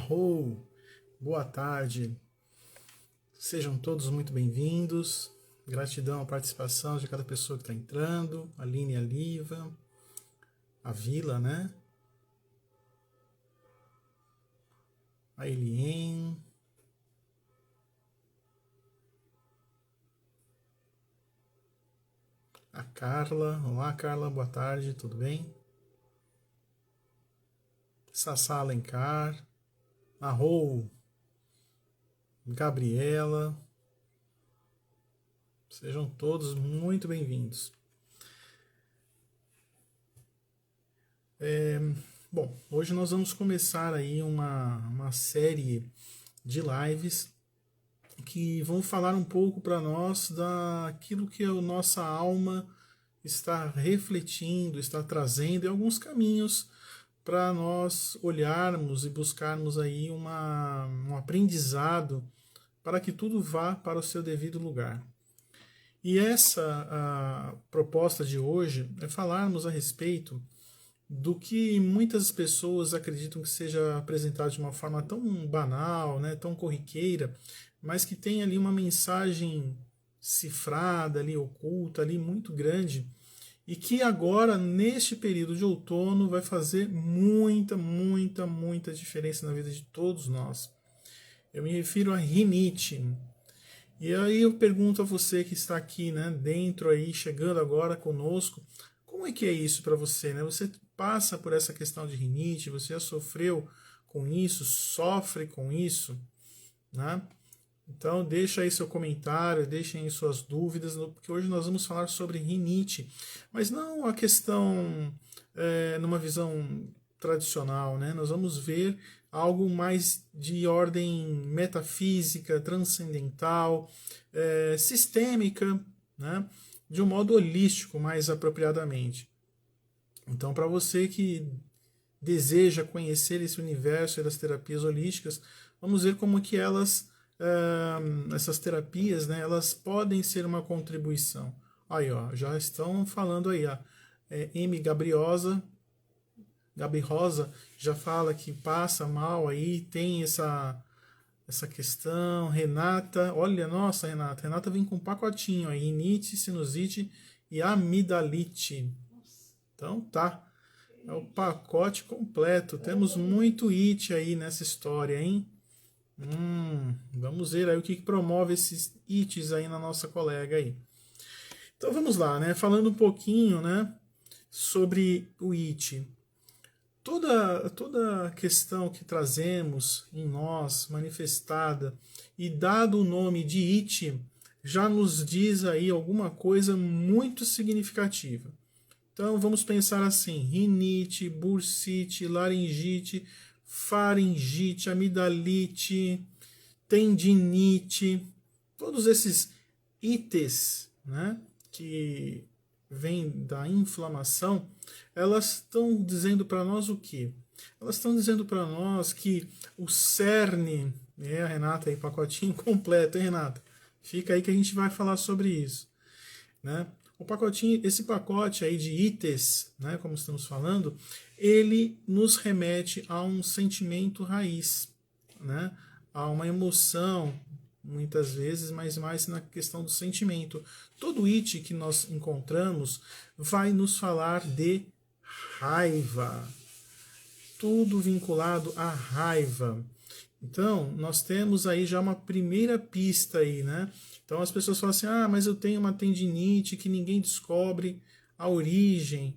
Arro, boa tarde, sejam todos muito bem-vindos, gratidão à participação de cada pessoa que está entrando, a Aline, a Liva, a Vila, né? A Elien, a Carla, olá Carla, boa tarde, tudo bem? Sassá Alencar, Arro, Gabriela, sejam todos muito bem-vindos. Bom, hoje nós vamos começar aí uma série de lives que vão falar um pouco para nós daquilo que a nossa alma está refletindo, está trazendo e alguns caminhos para nós olharmos e buscarmos aí um aprendizado para que tudo vá para o seu devido lugar. E essa a proposta de hoje é falarmos a respeito do que muitas pessoas acreditam que seja apresentado de uma forma tão banal, né, tão corriqueira, mas que tem ali uma mensagem cifrada, ali, oculta, ali, muito grande, e que agora, neste período de outono, vai fazer muita diferença na vida de todos nós. Eu me refiro a rinite. E aí eu pergunto a você que está aqui, né, dentro aí, chegando agora conosco, como é que é isso para você, né? Você passa por essa questão de rinite, você já sofreu com isso, sofre com isso, né? Então deixa aí seu comentário, deixem aí suas dúvidas, porque hoje nós vamos falar sobre rinite, mas não a questão numa visão tradicional, né? Nós vamos ver algo mais de ordem metafísica, transcendental, sistêmica, né? De um modo holístico, mais apropriadamente. Então, para você que deseja conhecer esse universo das terapias holísticas, vamos ver como que essas terapias, né, elas podem ser uma contribuição. Aí, ó, já estão falando aí, ó, M. Gabi Rosa já fala que passa mal aí, tem essa questão. Renata, olha, nossa, Renata vem com um pacotinho aí, rinite, sinusite e amidalite. Então tá, é o pacote completo. Temos muito it aí nessa história, hein? Vamos ver aí o que promove esses its aí na nossa colega aí. Então vamos lá, né? Falando um pouquinho, né, sobre o it. Toda questão que trazemos em nós, manifestada, e dado o nome de it, já nos diz aí alguma coisa muito significativa. Então vamos pensar assim: rinite, bursite, laringite, faringite, amidalite, tendinite, todos esses ites, né, que vêm da inflamação, elas estão dizendo para nós o quê? Elas estão dizendo para nós que o cerne, a Renata aí, pacotinho completo, hein, Renata? Fica aí que a gente vai falar sobre isso, né? O pacotinho, esse pacote aí de ites, né, como estamos falando, ele nos remete a um sentimento raiz, né, a uma emoção, muitas vezes, mas mais na questão do sentimento. Todo it que nós encontramos vai nos falar de raiva. Tudo vinculado à raiva. Então, nós temos aí já uma primeira pista aí, né? Então as pessoas falam assim: ah, mas eu tenho uma tendinite que ninguém descobre a origem,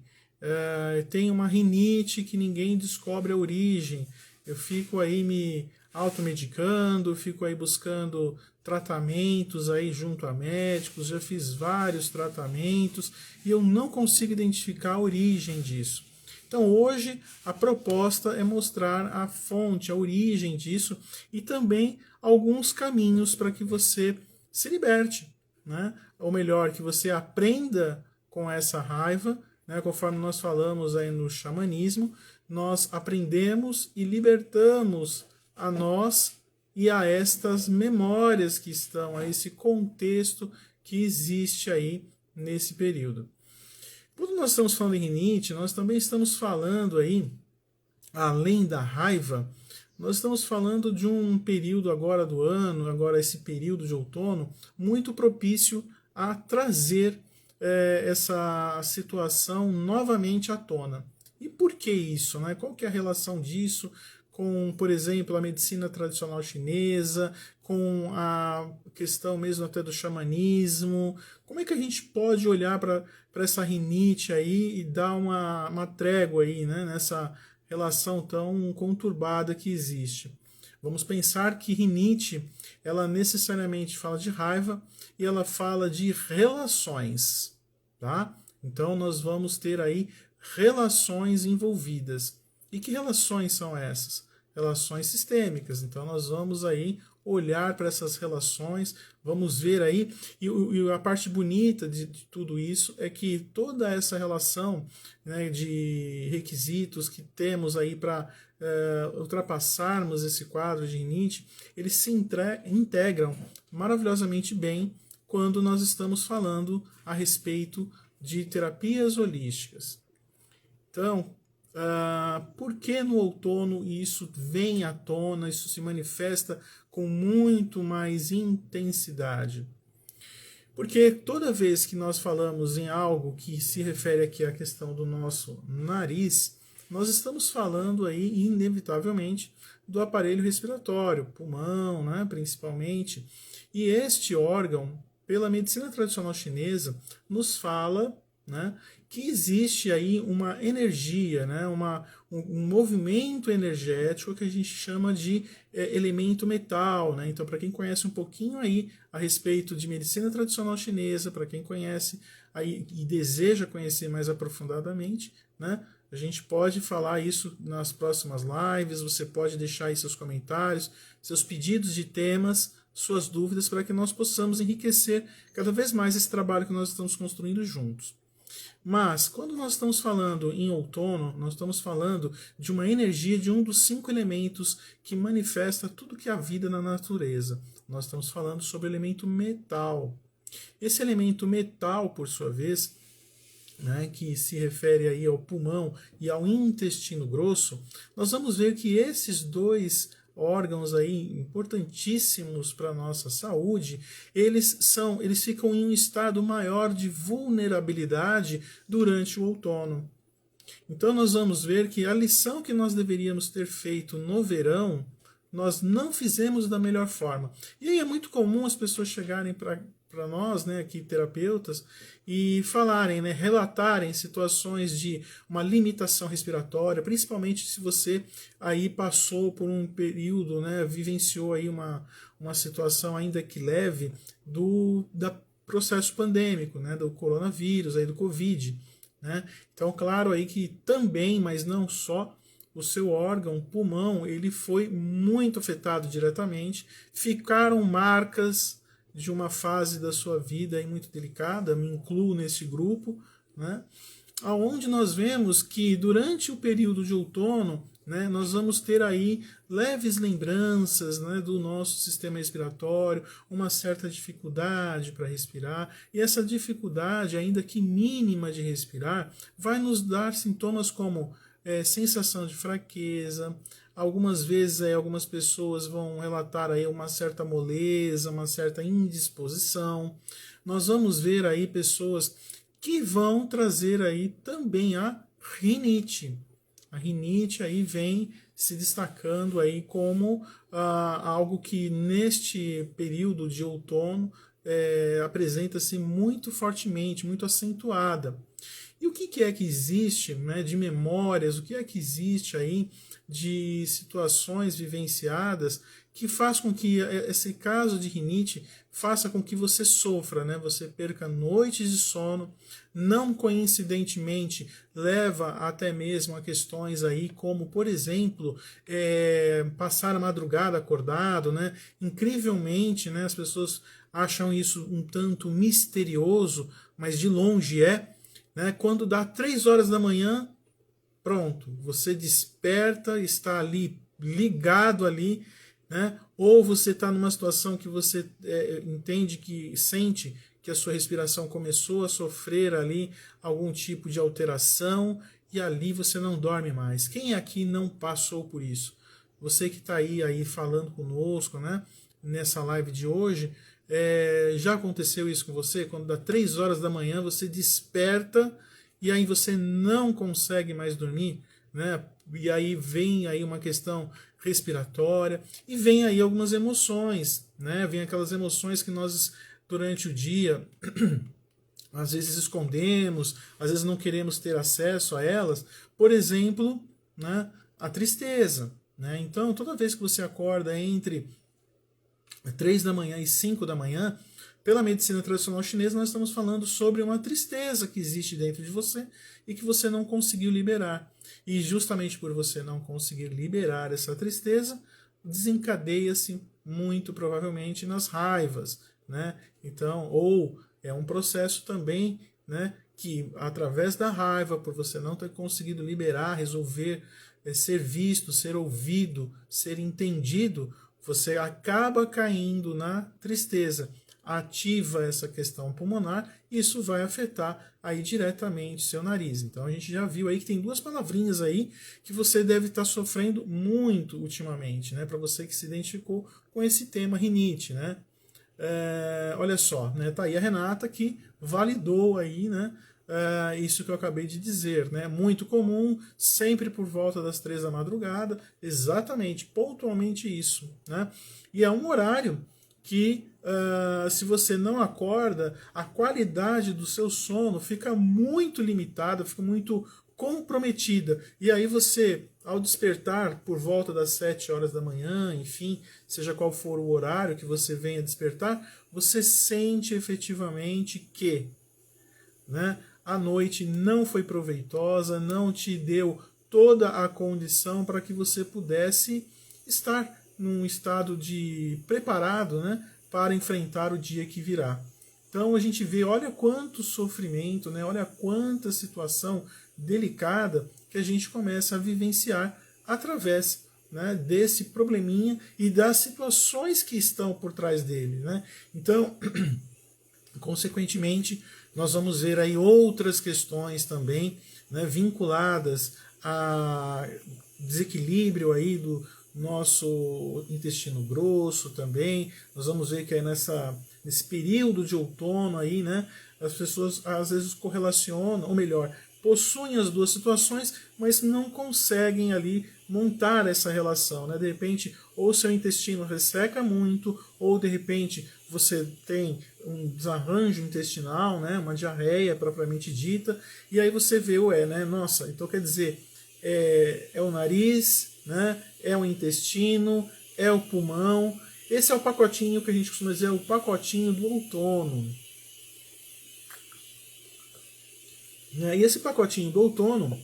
tenho uma rinite que ninguém descobre a origem, eu fico aí me automedicando, fico aí buscando tratamentos aí junto a médicos, já fiz vários tratamentos e eu não consigo identificar a origem disso. Então hoje a proposta é mostrar a fonte, a origem disso e também alguns caminhos para que você se liberte, né? Ou melhor, que você aprenda com essa raiva, né? Conforme nós falamos aí no xamanismo, nós aprendemos e libertamos a nós e a estas memórias que estão a esse contexto que existe aí nesse período. Quando nós estamos falando em rinite, nós também estamos falando aí, além da raiva, Nós estamos falando de um período agora do ano, agora esse período de outono, muito propício a trazer essa situação novamente à tona. E por que isso? Né? Qual que é a relação disso com, por exemplo, a medicina tradicional chinesa, com a questão mesmo até do xamanismo? Como é que a gente pode olhar para essa rinite aí e dar uma trégua aí, né, nessa relação tão conturbada que existe? Vamos pensar que rinite, ela necessariamente fala de raiva e ela fala de relações, tá? Então nós vamos ter aí relações envolvidas. E que relações são essas? Relações sistêmicas. Então nós vamos aí olhar para essas relações, vamos ver aí, e a parte bonita de tudo isso é que toda essa relação, né, de requisitos que temos aí para ultrapassarmos esse quadro de rinite, eles se integram maravilhosamente bem quando nós estamos falando a respeito de terapias holísticas. Então, por que no outono isso vem à tona, isso se manifesta com muito mais intensidade? Porque toda vez que nós falamos em algo que se refere aqui à questão do nosso nariz, nós estamos falando aí, inevitavelmente, do aparelho respiratório, pulmão, né, principalmente. E este órgão, pela medicina tradicional chinesa, nos fala, né, que existe aí uma energia, né, um movimento energético que a gente chama de elemento metal. Né? Então, para quem conhece um pouquinho aí a respeito de medicina tradicional chinesa, para quem conhece aí e deseja conhecer mais aprofundadamente, né, a gente pode falar isso nas próximas lives, você pode deixar aí seus comentários, seus pedidos de temas, suas dúvidas, para que nós possamos enriquecer cada vez mais esse trabalho que nós estamos construindo juntos. Mas, quando nós estamos falando em outono, nós estamos falando de uma energia de um dos 5 elementos que manifesta tudo que há vida na natureza. Nós estamos falando sobre o elemento metal. Esse elemento metal, por sua vez, né, que se refere aí ao pulmão e ao intestino grosso, nós vamos ver que esses dois órgãos aí importantíssimos para a nossa saúde, eles ficam em um estado maior de vulnerabilidade durante o outono. Então nós vamos ver que a lição que nós deveríamos ter feito no verão, nós não fizemos da melhor forma. E aí é muito comum as pessoas chegarem para nós, né, aqui terapeutas, e falarem, né, relatarem situações de uma limitação respiratória, principalmente se você aí passou por um período, né, vivenciou aí uma situação ainda que leve da processo pandêmico, né, do coronavírus, aí do Covid. Né? Então, claro aí que também, mas não só, o seu órgão, o pulmão, ele foi muito afetado diretamente, ficaram marcas de uma fase da sua vida aí muito delicada, me incluo nesse grupo, né? Onde nós vemos que durante o período de outono, né, nós vamos ter aí leves lembranças, né, do nosso sistema respiratório, uma certa dificuldade para respirar, e essa dificuldade, ainda que mínima de respirar, vai nos dar sintomas como sensação de fraqueza. Algumas vezes algumas pessoas vão relatar aí uma certa moleza, uma certa indisposição. Nós vamos ver aí pessoas que vão trazer aí também a rinite. A rinite aí vem se destacando aí como algo que neste período de outono apresenta-se muito fortemente, muito acentuada. E o que é que existe, né, de memórias, o que é que existe aí de situações vivenciadas que faz com que esse caso de rinite faça com que você sofra, né? Você perca noites de sono, não coincidentemente leva até mesmo a questões aí como, por exemplo, passar a madrugada acordado, né? Incrivelmente, né, as pessoas acham isso um tanto misterioso, mas de longe é, né? Quando dá 3 horas da manhã, pronto, você desperta, está ali ligado ali, né? Ou você está numa situação que você entende que sente que a sua respiração começou a sofrer ali algum tipo de alteração e ali você não dorme mais. Quem aqui não passou por isso? você que está aí falando conosco, né, nessa live de hoje, já aconteceu isso com você? Quando dá 3 horas da manhã, você desperta e aí você não consegue mais dormir, né? E aí vem aí uma questão respiratória e vem aí algumas emoções, né? Vem aquelas emoções que nós durante o dia às vezes escondemos, às vezes não queremos ter acesso a elas. Por exemplo, né, a tristeza, né? Então, toda vez que você acorda entre 3 da manhã e 5 da manhã, pela medicina tradicional chinesa, nós estamos falando sobre uma tristeza que existe dentro de você e que você não conseguiu liberar. E justamente por você não conseguir liberar essa tristeza, desencadeia-se muito provavelmente nas raivas, né? Então, ou é um processo também, né, que através da raiva, por você não ter conseguido liberar, resolver, ser visto, ser ouvido, ser entendido, você acaba caindo na tristeza, ativa essa questão pulmonar, e isso vai afetar aí diretamente seu nariz. Então a gente já viu aí que tem 2 palavrinhas aí que você deve estar sofrendo muito ultimamente, né? Para você que se identificou com esse tema rinite, né? Olha só, né? Tá aí a Renata que validou aí, né? Isso que eu acabei de dizer, né? Muito comum, sempre por volta das 3 da madrugada, exatamente, pontualmente isso, né? E é um horário que, se você não acorda, a qualidade do seu sono fica muito limitada, fica muito comprometida. E aí você, ao despertar por volta das 7 horas da manhã, enfim, seja qual for o horário que você venha despertar, você sente efetivamente que, né, a noite não foi proveitosa, não te deu toda a condição para que você pudesse estar num estado de preparado, né, para enfrentar o dia que virá. Então a gente vê, olha quanto sofrimento, né, olha quanta situação delicada que a gente começa a vivenciar através, né, desse probleminha e das situações que estão por trás dele, né? Então, consequentemente, nós vamos ver aí outras questões também, né, vinculadas a desequilíbrio aí do nosso intestino grosso também. Nós vamos ver que é nesse período de outono aí, né, as pessoas às vezes correlacionam, ou melhor, possuem as 2 situações, mas não conseguem ali montar essa relação, né? De repente, ou seu intestino resseca muito, ou de repente você tem um desarranjo intestinal, né? Uma diarreia propriamente dita, e aí você vê, né? Nossa, então quer dizer, é o nariz, né? É o intestino, é o pulmão. Esse é o pacotinho que a gente costuma dizer, o pacotinho do outono. E esse pacotinho do outono,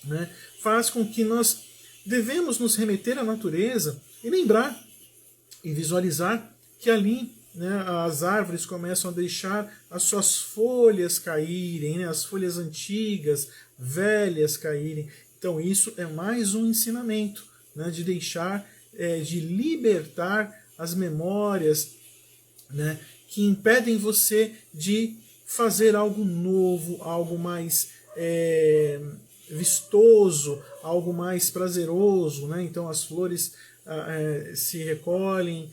né, faz com que nós devemos nos remeter à natureza e lembrar e visualizar que ali, né, as árvores começam a deixar as suas folhas caírem, né, as folhas antigas, velhas caírem. Então isso é mais um ensinamento, né, de deixar, de libertar as memórias, né, que impedem você de fazer algo novo, algo mais vistoso, algo mais prazeroso, né? Então as flores se recolhem,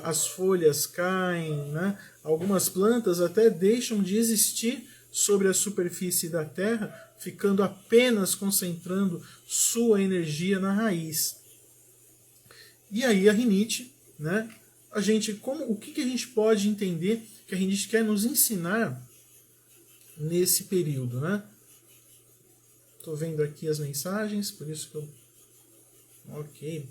as folhas caem, né? Algumas plantas até deixam de existir sobre a superfície da terra, ficando apenas concentrando sua energia na raiz. E aí a rinite, né? O que a gente pode entender que a rinite quer nos ensinar nesse período, né? Estou vendo aqui as mensagens, por isso que eu... Ok.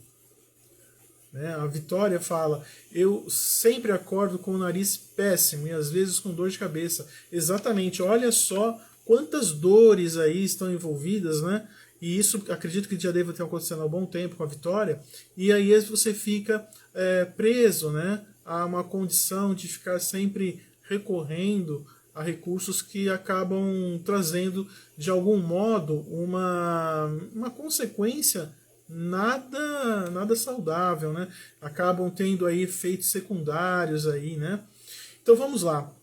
Né? A Vitória fala, eu sempre acordo com o nariz péssimo e às vezes com dor de cabeça. Exatamente, olha só quantas dores aí estão envolvidas, né? E isso acredito que já deva ter acontecido há bom tempo com a Vitória. E aí você fica preso, né, a uma condição de ficar sempre recorrendo a recursos que acabam trazendo, de algum modo, uma consequência nada saudável, né? Acabam tendo aí efeitos secundários aí, né? Então vamos lá.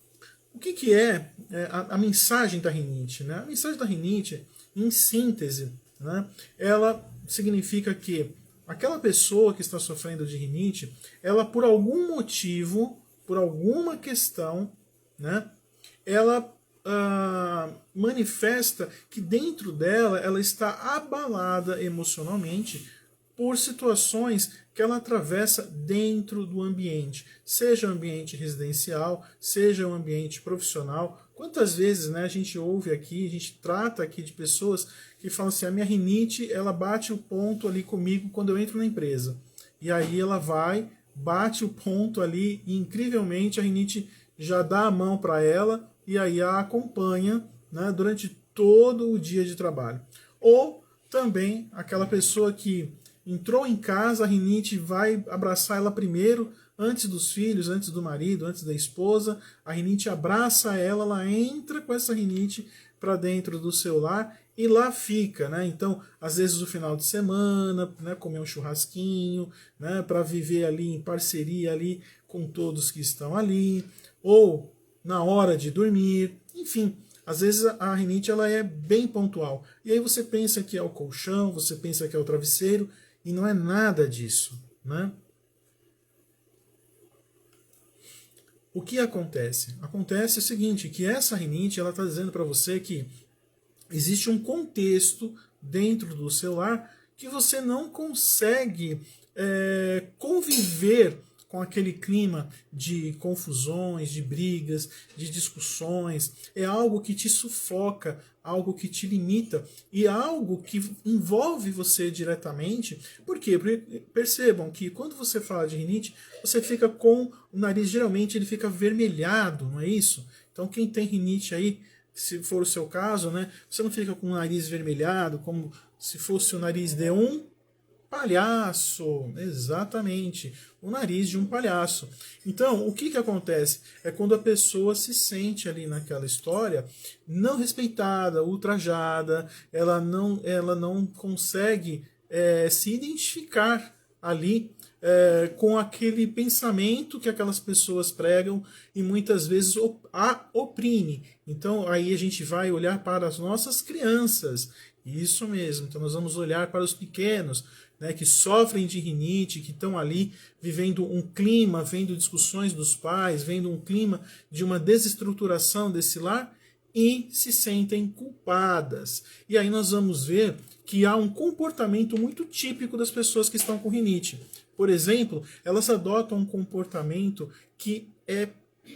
O que é a mensagem da rinite, né? A mensagem da rinite, em síntese, né, ela significa que aquela pessoa que está sofrendo de rinite, ela por algum motivo, por alguma questão, né, ela manifesta que dentro dela ela está abalada emocionalmente por situações que ela atravessa dentro do ambiente, seja um ambiente residencial, seja um ambiente profissional. Quantas vezes, né, a gente ouve aqui, a gente trata aqui de pessoas que falam assim, a minha rinite, ela bate o ponto ali comigo quando eu entro na empresa. E aí ela vai, bate o ponto ali e incrivelmente a rinite já dá a mão para ela e aí a acompanha, né, durante todo o dia de trabalho. Ou também aquela pessoa que entrou em casa, a rinite vai abraçar ela primeiro, antes dos filhos, antes do marido, antes da esposa. A rinite abraça ela, ela entra com essa rinite para dentro do seu lar e lá fica, né? Então, às vezes o final de semana, né, comer um churrasquinho, né, para viver ali em parceria ali com todos que estão ali, ou na hora de dormir, enfim. Às vezes a rinite ela é bem pontual. E aí você pensa que é o colchão, você pensa que é o travesseiro, e não é nada disso, né? O que acontece? Acontece o seguinte, que essa rinite ela está dizendo para você que existe um contexto dentro do seu lar que você não consegue conviver com aquele clima de confusões, de brigas, de discussões. É algo que te sufoca, algo que te limita e algo que envolve você diretamente. Por quê? Porque percebam que quando você fala de rinite, você fica com o nariz, geralmente ele fica avermelhado, não é isso? Então quem tem rinite aí, se for o seu caso, né, você não fica com o nariz vermelhado, como se fosse o nariz de um palhaço, exatamente, o nariz de um palhaço. Então, o que acontece? É quando a pessoa se sente ali naquela história não respeitada, ultrajada, ela não consegue se identificar ali com aquele pensamento que aquelas pessoas pregam e muitas vezes a oprime. Então, aí a gente vai olhar para as nossas crianças. Isso mesmo, então nós vamos olhar para os pequenos, né, que sofrem de rinite, que estão ali vivendo um clima, vendo discussões dos pais, vendo um clima de uma desestruturação desse lar e se sentem culpadas. E aí nós vamos ver que há um comportamento muito típico das pessoas que estão com rinite. Por exemplo, elas adotam um comportamento que é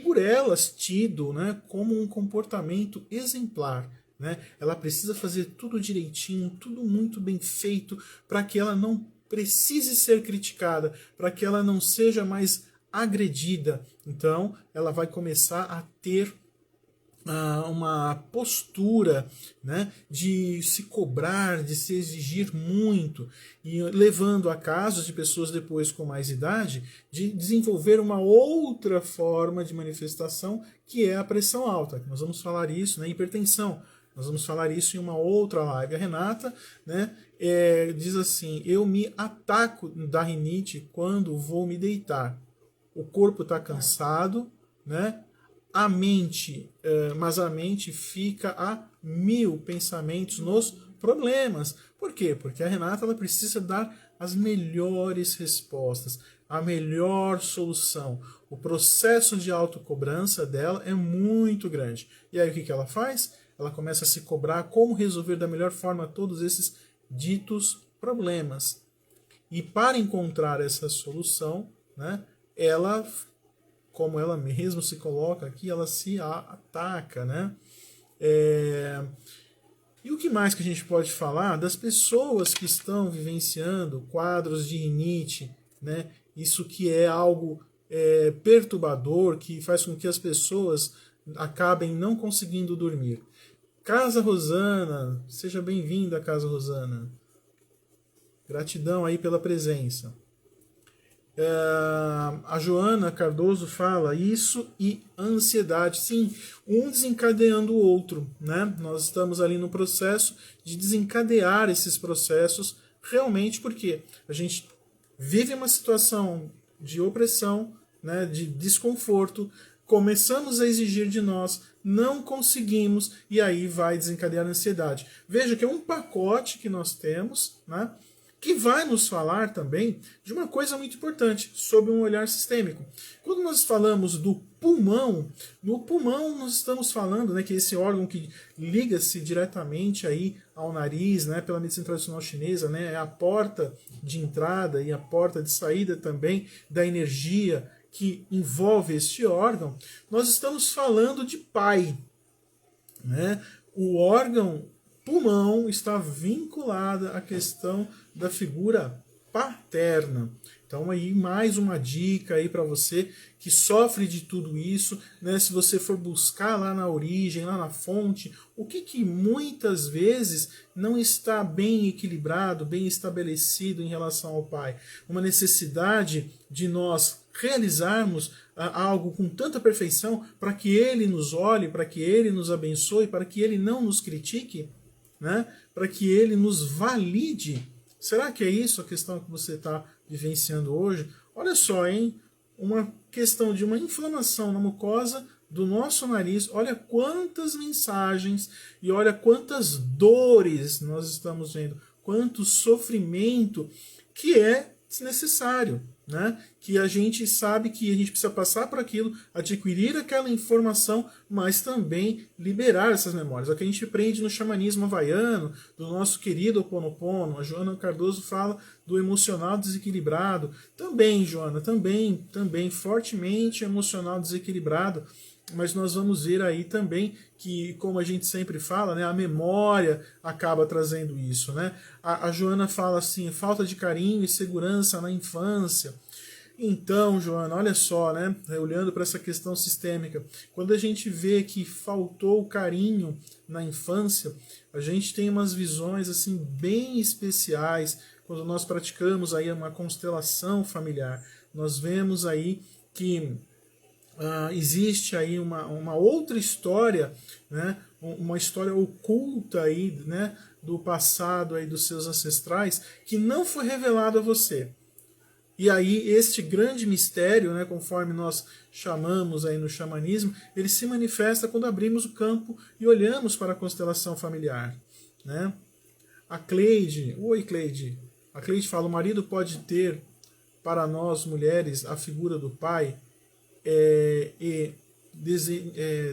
por elas tido, né, como um comportamento exemplar. Né? Ela precisa fazer tudo direitinho, tudo muito bem feito, para que ela não precise ser criticada, para que ela não seja mais agredida. Então, ela vai começar a ter uma postura, né, de se cobrar, de se exigir muito, e levando a casos de pessoas depois com mais idade de desenvolver uma outra forma de manifestação, que é a pressão alta. Nós vamos falar isso, né, hipertensão. Nós vamos falar isso em uma outra live. A Renata, né, diz assim, eu me ataco da rinite quando vou me deitar. O corpo está cansado, né? A mente, mas a mente fica a 1000 pensamentos nos problemas. Por quê? Porque a Renata ela precisa dar as melhores respostas, a melhor solução. O processo de autocobrança dela é muito grande. E aí o que ela faz? Ela começa a se cobrar como resolver da melhor forma todos esses ditos problemas. E para encontrar essa solução, né, ela, como ela mesma se coloca aqui, ela se ataca, né? E o que mais que a gente pode falar das pessoas que estão vivenciando quadros de rinite, né? Isso que é algo perturbador, que faz com que as pessoas acabem não conseguindo dormir. Casa Rosana, seja bem-vinda, Casa Rosana. Gratidão aí pela presença. A Joana Cardoso fala isso e ansiedade. Sim, um desencadeando o outro, né? Nós estamos ali no processo de desencadear esses processos realmente porque a gente vive uma situação de opressão, né, de desconforto, começamos a exigir de nós, não conseguimos e aí vai desencadear a ansiedade. Veja que é um pacote que nós temos, né? que vai nos falar também de uma coisa muito importante, sobre um olhar sistêmico. Quando nós falamos do pulmão, no pulmão nós estamos falando, né, que é esse órgão que liga-se diretamente aí ao nariz, né, pela medicina tradicional chinesa, né, é a porta de entrada e a porta de saída também da energia que envolve este órgão. Nós estamos falando de pai, né? O órgão pulmão está vinculado à questão da figura paterna. Então aí mais uma dica aí para você que sofre de tudo isso, né? Se você for buscar lá na origem, lá na fonte, o que muitas vezes não está bem equilibrado, bem estabelecido em relação ao pai. Uma necessidade de nós realizarmos algo com tanta perfeição para que ele nos olhe, para que ele nos abençoe, para que ele não nos critique, né? Para que ele nos valide. Será que é isso a questão que você está vivenciando hoje? Olha só, hein? Uma questão de uma inflamação na mucosa do nosso nariz. Olha quantas mensagens e olha quantas dores nós estamos vendo, quanto sofrimento que é desnecessário, né? Que a gente sabe que a gente precisa passar por aquilo, adquirir aquela informação, mas também liberar essas memórias. É o que a gente aprende no xamanismo havaiano, do nosso querido Ho Oponopono. A Joana Cardoso fala do emocional desequilibrado. Também, Joana, também, fortemente emocional desequilibrado. Mas nós vamos ver aí também que, como a gente sempre fala, né, a memória acaba trazendo isso, né? A Joana fala assim, falta de carinho e segurança na infância. Então, Joana, olha só, né, olhando para essa questão sistêmica, quando a gente vê que faltou carinho na infância, a gente tem umas visões assim bem especiais quando nós praticamos aí uma constelação familiar. Nós vemos aí que existe aí uma outra história, né, uma história oculta aí, né, do passado aí dos seus ancestrais que não foi revelado a você. E aí este grande mistério, né, conforme nós chamamos aí no xamanismo, ele se manifesta quando abrimos o campo e olhamos para a constelação familiar, né? A Cleide, oi Cleide, a Cleide fala, o marido pode ter para nós mulheres a figura do pai e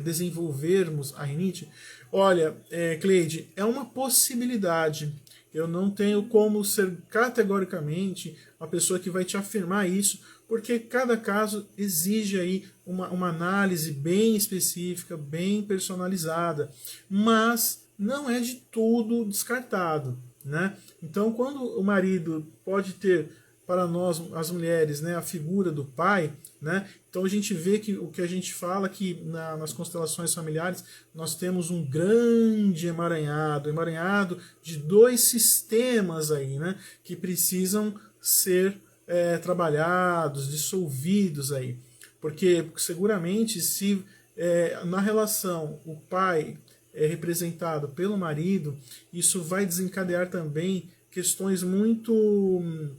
desenvolvermos a rinite? Olha, Cleide, é uma possibilidade. Eu não tenho como ser categoricamente a pessoa que vai te afirmar isso, porque cada caso exige aí uma análise bem específica, bem personalizada, mas não é de tudo descartado, né? Então, quando o marido pode ter para nós, as mulheres, né, a figura do pai, né? Então a gente vê que o que a gente fala que nas constelações familiares nós temos um grande emaranhado de dois sistemas aí, né, que precisam ser trabalhados, dissolvidos aí, porque seguramente se na relação o pai é representado pelo marido, isso vai desencadear também questões muito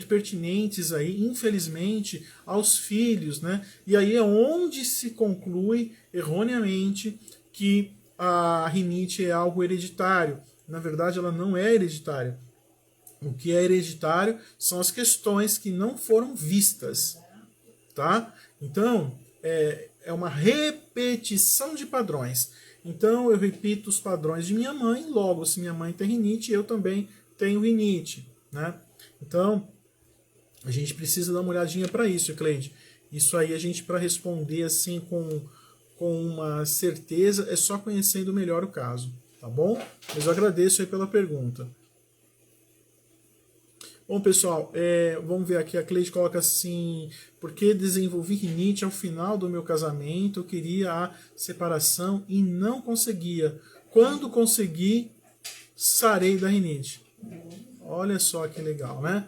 pertinentes aí, infelizmente, aos filhos, né? E aí é onde se conclui erroneamente que a rinite é algo hereditário. Na verdade, ela não é hereditária. O que é hereditário são as questões que não foram vistas, tá? Então, é uma repetição de padrões. Então, eu repito os padrões de minha mãe, logo, se minha mãe tem rinite, eu também tenho rinite, né? Então, a gente precisa dar uma olhadinha para isso, Cleide. Isso aí a gente, para responder assim com uma certeza, é só conhecendo melhor o caso, tá bom? Mas eu agradeço aí pela pergunta. Bom, pessoal, vamos ver aqui, a Cleide coloca assim, porque desenvolvi rinite ao final do meu casamento, eu queria a separação e não conseguia. Quando consegui, sarei da rinite. Olha só que legal, né?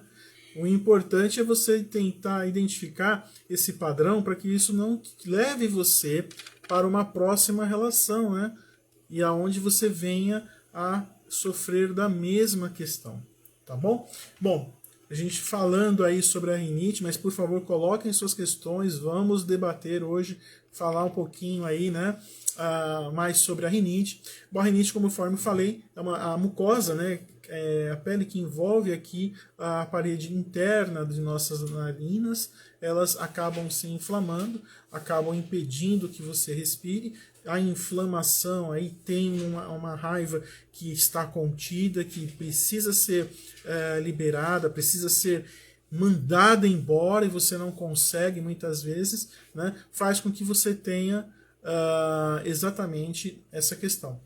O importante é você tentar identificar esse padrão para que isso não leve você para uma próxima relação, né? E aonde você venha a sofrer da mesma questão, tá bom? Bom, a gente falando aí sobre a rinite, mas por favor coloquem suas questões, vamos debater hoje, falar um pouquinho aí, né? Mais sobre a rinite. Bom, a rinite, conforme eu falei, é a mucosa, né, a pele que envolve aqui a parede interna de nossas narinas, elas acabam se inflamando, acabam impedindo que você respire. A inflamação aí tem uma raiva que está contida, que precisa ser liberada, precisa ser mandada embora e você não consegue muitas vezes, né? Faz com que você tenha exatamente essa questão.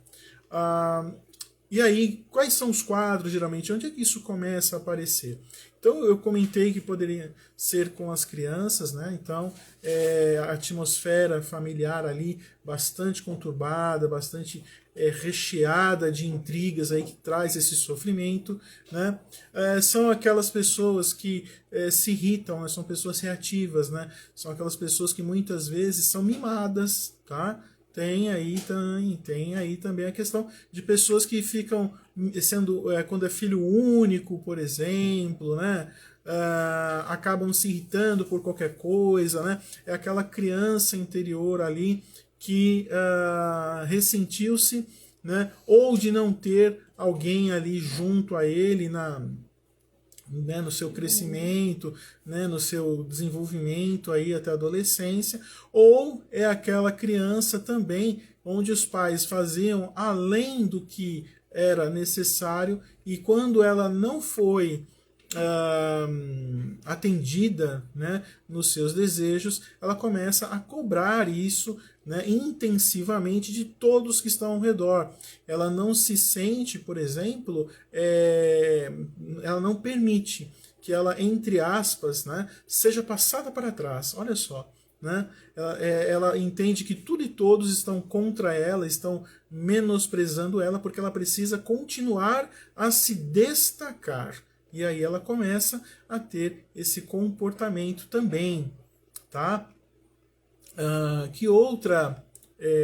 E aí, quais são os quadros, geralmente? Onde é que isso começa a aparecer? Então, eu comentei que poderia ser com as crianças, né? Então, a atmosfera familiar ali bastante conturbada, bastante recheada de intrigas aí que traz esse sofrimento, né? São aquelas pessoas que se irritam, né? São pessoas reativas, né? São aquelas pessoas que muitas vezes são mimadas, tá? Tem aí também a questão de pessoas que ficam sendo, quando é filho único, por exemplo, né? Acabam se irritando por qualquer coisa, né? É aquela criança interior ali que ressentiu-se, né? Ou de não ter alguém ali junto a ele no seu crescimento, né, no seu desenvolvimento aí até a adolescência, ou é aquela criança também onde os pais faziam além do que era necessário e quando ela não foi atendida, né, nos seus desejos, ela começa a cobrar isso, né, intensivamente de todos que estão ao redor. Ela não se sente, por exemplo, ela não permite que ela, entre aspas, né, seja passada para trás. Olha só. Né? Ela entende que tudo e todos estão contra ela, estão menosprezando ela, porque ela precisa continuar a se destacar. E aí ela começa a ter esse comportamento também, tá? Que outra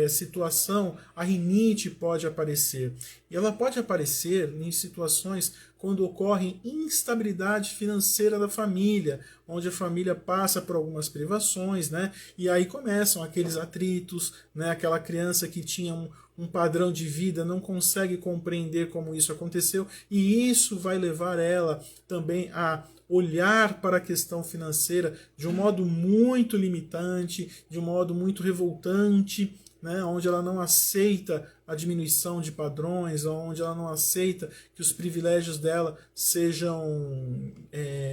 situação a rinite pode aparecer? E ela pode aparecer em situações quando ocorre instabilidade financeira da família, onde a família passa por algumas privações, né? E aí começam aqueles atritos, né? Aquela criança que tinha um padrão de vida não consegue compreender como isso aconteceu, e isso vai levar ela também a olhar para a questão financeira de um modo muito limitante, de um modo muito revoltante, né, onde ela não aceita a diminuição de padrões, onde ela não aceita que os privilégios dela sejam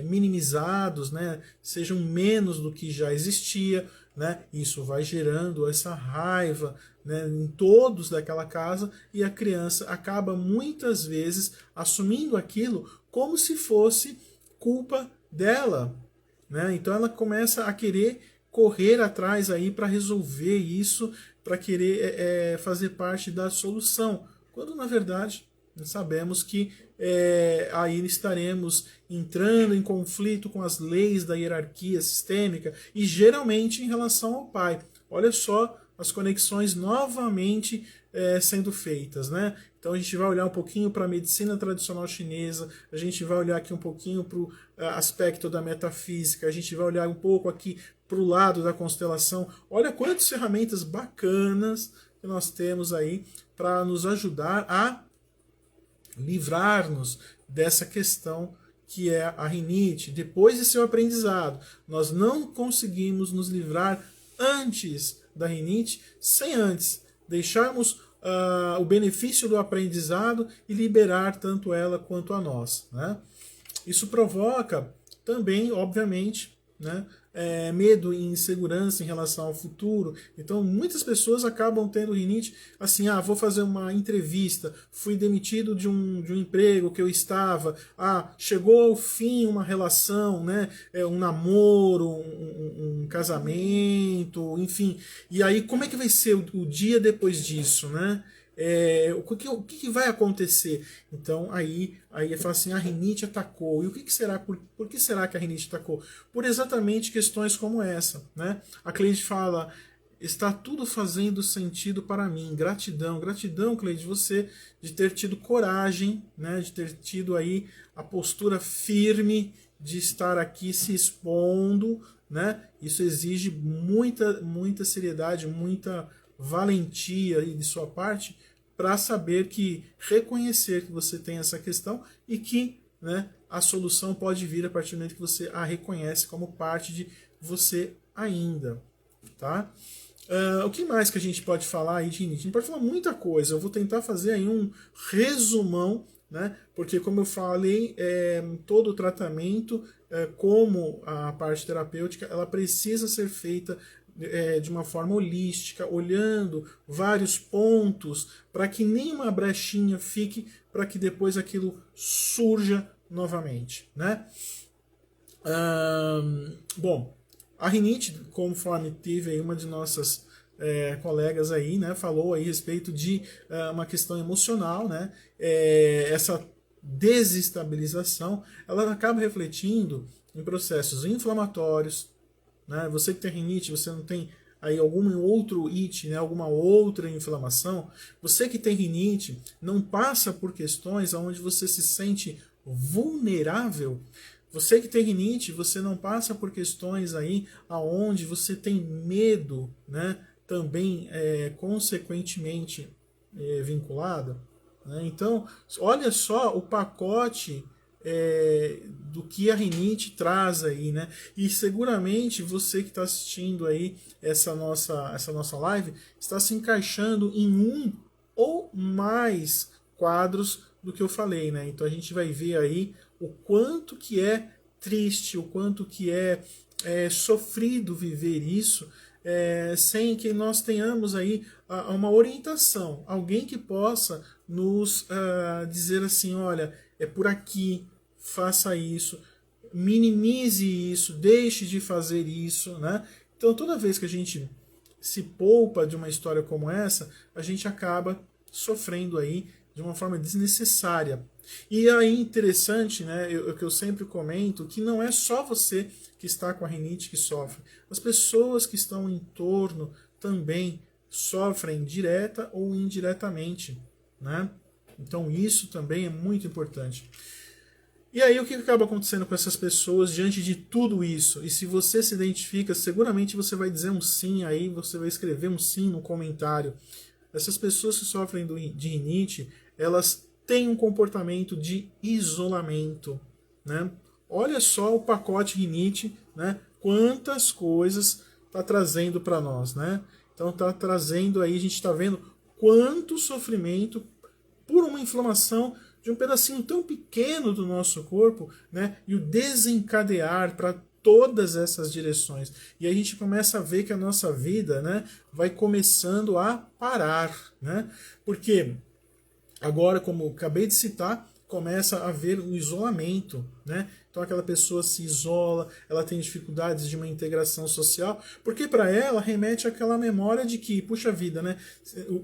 minimizados, né, sejam menos do que já existia. Né, isso vai gerando essa raiva, né, em todos daquela casa, e a criança acaba muitas vezes assumindo aquilo como se fosse culpa dela, né? Então ela começa a querer correr atrás aí para resolver isso, para querer fazer parte da solução, quando na verdade sabemos que aí estaremos entrando em conflito com as leis da hierarquia sistêmica e geralmente em relação ao pai. Olha só as conexões novamente sendo feitas, né? Então a gente vai olhar um pouquinho para a medicina tradicional chinesa, a gente vai olhar aqui um pouquinho para o aspecto da metafísica, a gente vai olhar um pouco aqui para o lado da constelação. Olha quantas ferramentas bacanas que nós temos aí para nos ajudar a livrar-nos dessa questão que é a rinite. Depois de seu aprendizado, nós não conseguimos nos livrar antes da rinite, sem antes deixarmos o benefício do aprendizado e liberar tanto ela quanto a nós. Né? Isso provoca também, obviamente, né, medo e insegurança em relação ao futuro. Então, muitas pessoas acabam tendo rinite assim: vou fazer uma entrevista, fui demitido de um emprego que eu estava, chegou ao fim uma relação, né, um namoro, um casamento, enfim. E aí, como é que vai ser o dia depois disso, né? O que vai acontecer? Então aí fala assim: a rinite atacou. E o que será? Por que será que a rinite atacou? Por exatamente questões como essa, né? A cliente fala: está tudo fazendo sentido para mim. Gratidão, gratidão, Cleide, você de ter tido coragem, né? De ter tido aí a postura firme de estar aqui se expondo, né? Isso exige muita seriedade, muita valentia de sua parte para saber que reconhecer que você tem essa questão e que, né, a solução pode vir a partir do momento que você a reconhece como parte de você ainda, tá? O que mais que a gente pode falar aí de rinite? A gente pode falar muita coisa. Eu vou tentar fazer aí um resumão, né? Porque como eu falei, todo o tratamento, como a parte terapêutica, ela precisa ser feita de uma forma holística, olhando vários pontos, para que nenhuma brechinha fique, para que depois aquilo surja novamente, né? Bom, a rinite, conforme teve aí uma de nossas colegas aí, né, falou aí a respeito de uma questão emocional, né? Essa desestabilização, ela acaba refletindo em processos inflamatórios, né? Você que tem rinite, você não tem aí algum outro it, né, alguma outra inflamação, você que tem rinite não passa por questões onde você se sente vulnerável. Você que tem rinite, você não passa por questões aí aonde você tem medo, né, também consequentemente vinculado, né? Então, olha só o pacote do que a rinite traz aí, né? E seguramente você que está assistindo aí essa nossa live está se encaixando em um ou mais quadros do que eu falei, né? Então a gente vai ver aí o quanto que é triste, o quanto que é sofrido viver isso, sem que nós tenhamos aí uma orientação, alguém que possa nos dizer assim, olha, é por aqui, faça isso, minimize isso, deixe de fazer isso, né? Então toda vez que a gente se poupa de uma história como essa, a gente acaba sofrendo aí de uma forma desnecessária. E aí interessante, né, que eu sempre comento, que não é só você que está com a rinite que sofre. As pessoas que estão em torno também sofrem direta ou indiretamente, né? Então isso também é muito importante. E aí o que acaba acontecendo com essas pessoas diante de tudo isso? E se você se identifica, seguramente você vai dizer um sim aí, você vai escrever um sim no comentário. Essas pessoas que sofrem de rinite, elas têm um comportamento de isolamento, né? Olha só o pacote rinite, né? Quantas coisas está trazendo para nós, né? Então está trazendo aí, a gente está vendo quanto sofrimento por uma inflamação de um pedacinho tão pequeno do nosso corpo, né? E o desencadear para todas essas direções. E a gente começa a ver que a nossa vida, né, vai começando a parar, né? Porque agora, como eu acabei de citar, começa a haver um isolamento, né? Então aquela pessoa se isola, ela tem dificuldades de uma integração social, porque para ela remete àquela memória de que, puxa vida, né?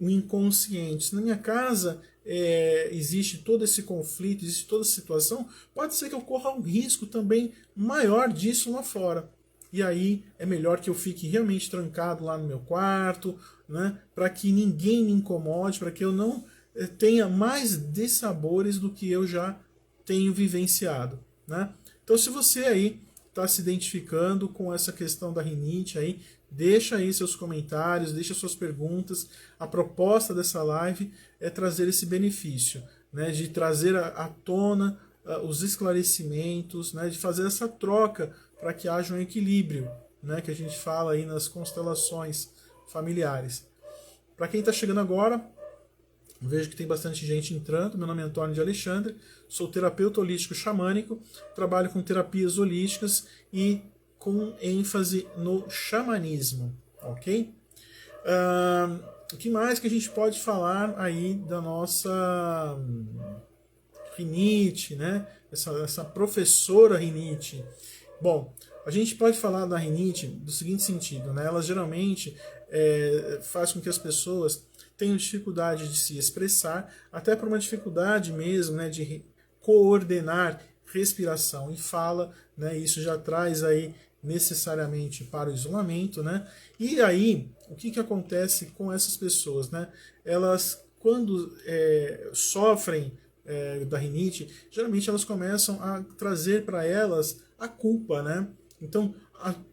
O inconsciente. Se na minha casa existe todo esse conflito, existe toda essa situação, pode ser que ocorra um risco também maior disso lá fora. E aí é melhor que eu fique realmente trancado lá no meu quarto, né? Para que ninguém me incomode, para que eu não tenha mais dissabores do que eu já tenho vivenciado, né? Então, se você aí está se identificando com essa questão da rinite aí, deixa aí seus comentários, deixa suas perguntas. A proposta dessa live é trazer esse benefício, né? De trazer à tona os esclarecimentos, né? De fazer essa troca para que haja um equilíbrio, né? Que a gente fala aí nas constelações familiares. Para quem está chegando agora, vejo que tem bastante gente entrando. Meu nome é Antônio de Alexandre, sou terapeuta holístico xamânico, trabalho com terapias holísticas e com ênfase no xamanismo, ok? O que mais que a gente pode falar aí da nossa rinite, né? Essa professora rinite. Bom, a gente pode falar da rinite do seguinte sentido, né? Ela geralmente faz com que as pessoas tenham dificuldade de se expressar, até por uma dificuldade mesmo, né, de coordenar respiração e fala, né? Isso já traz aí necessariamente para o isolamento, né? E aí, o que acontece com essas pessoas, né? Elas, quando sofrem da rinite, geralmente elas começam a trazer para elas a culpa, né? Então,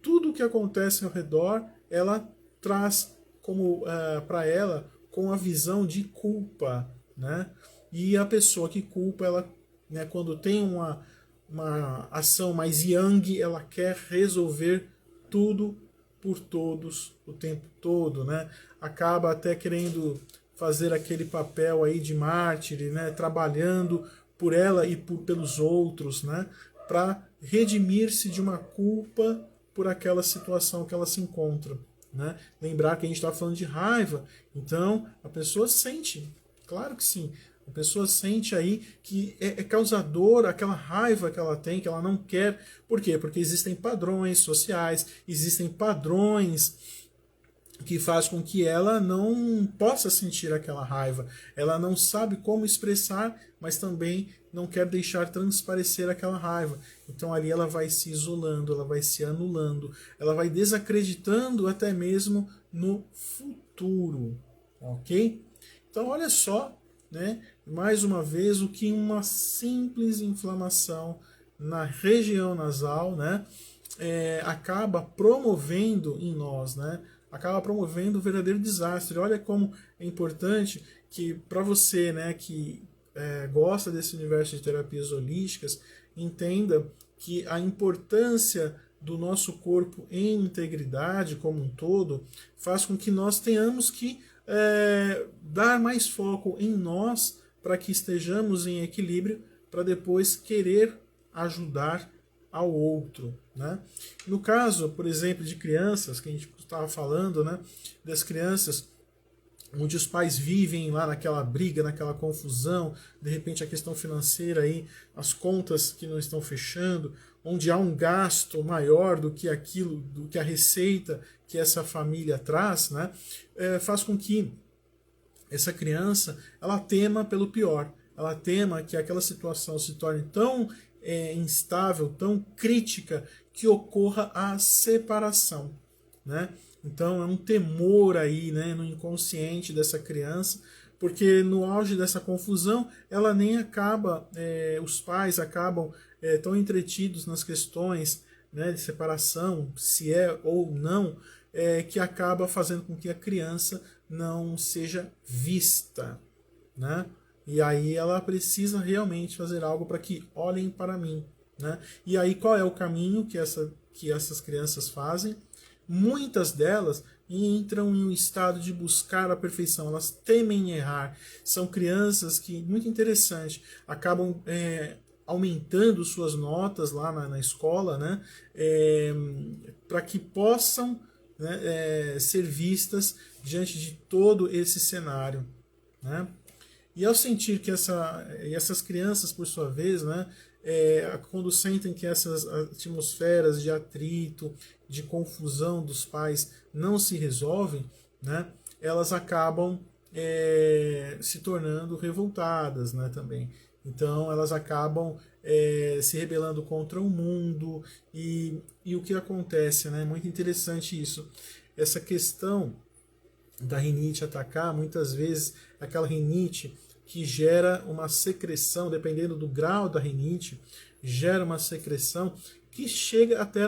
tudo que acontece ao redor, ela traz como para ela com a visão de culpa, né? E a pessoa que culpa, ela, né, quando tem uma ação mais yang, ela quer resolver tudo por todos o tempo todo, né? Acaba até querendo fazer aquele papel aí de mártir, né? Trabalhando por ela e pelos outros, né? Para redimir-se de uma culpa por aquela situação que ela se encontra, né? Lembrar que a gente está falando de raiva, então a pessoa sente, claro que sim, a pessoa sente aí que é causador aquela raiva que ela tem, que ela não quer. Por quê? Porque existem padrões sociais, existem padrões que faz com que ela não possa sentir aquela raiva. Ela não sabe como expressar, mas também não quer deixar transparecer aquela raiva. Então ali ela vai se isolando, ela vai se anulando, ela vai desacreditando até mesmo no futuro, ok? Então olha só, né? Mais uma vez, o que uma simples inflamação na região nasal, né? Acaba promovendo em nós, né? Acaba promovendo um verdadeiro desastre. Olha como é importante que para você, né, que gosta desse universo de terapias holísticas, entenda que a importância do nosso corpo em integridade como um todo faz com que nós tenhamos que dar mais foco em nós para que estejamos em equilíbrio, para depois querer ajudar ao outro, né? No caso, por exemplo, de crianças, que a gente estava falando, né, das crianças onde os pais vivem lá naquela briga, naquela confusão, de repente a questão financeira aí, as contas que não estão fechando, onde há um gasto maior do que aquilo, do que a receita que essa família traz, né, faz com que essa criança ela tema pelo pior, ela tema que aquela situação se torne tão instável, tão crítica, que ocorra a separação, né? Então é um temor aí, né, no inconsciente dessa criança, porque no auge dessa confusão ela nem acaba, os pais acabam tão entretidos nas questões, né, de separação, se é ou não, que acaba fazendo com que a criança não seja vista, né? E aí ela precisa realmente fazer algo para que olhem para mim, né? E aí qual é o caminho que essas crianças fazem? Muitas delas entram em um estado de buscar a perfeição, elas temem errar. São crianças que, muito interessante, acabam aumentando suas notas lá na escola, né? Para que possam, né, ser vistas diante de todo esse cenário, né? E ao sentir que essas crianças, por sua vez, né, quando sentem que essas atmosferas de atrito, de confusão dos pais não se resolvem, né, elas acabam se tornando revoltadas, né, também. Então elas acabam se rebelando contra o mundo e o que acontece, né? Muito interessante isso. Essa questão da rinite atacar, muitas vezes aquela rinite que gera uma secreção, dependendo do grau da rinite, gera uma secreção que chega até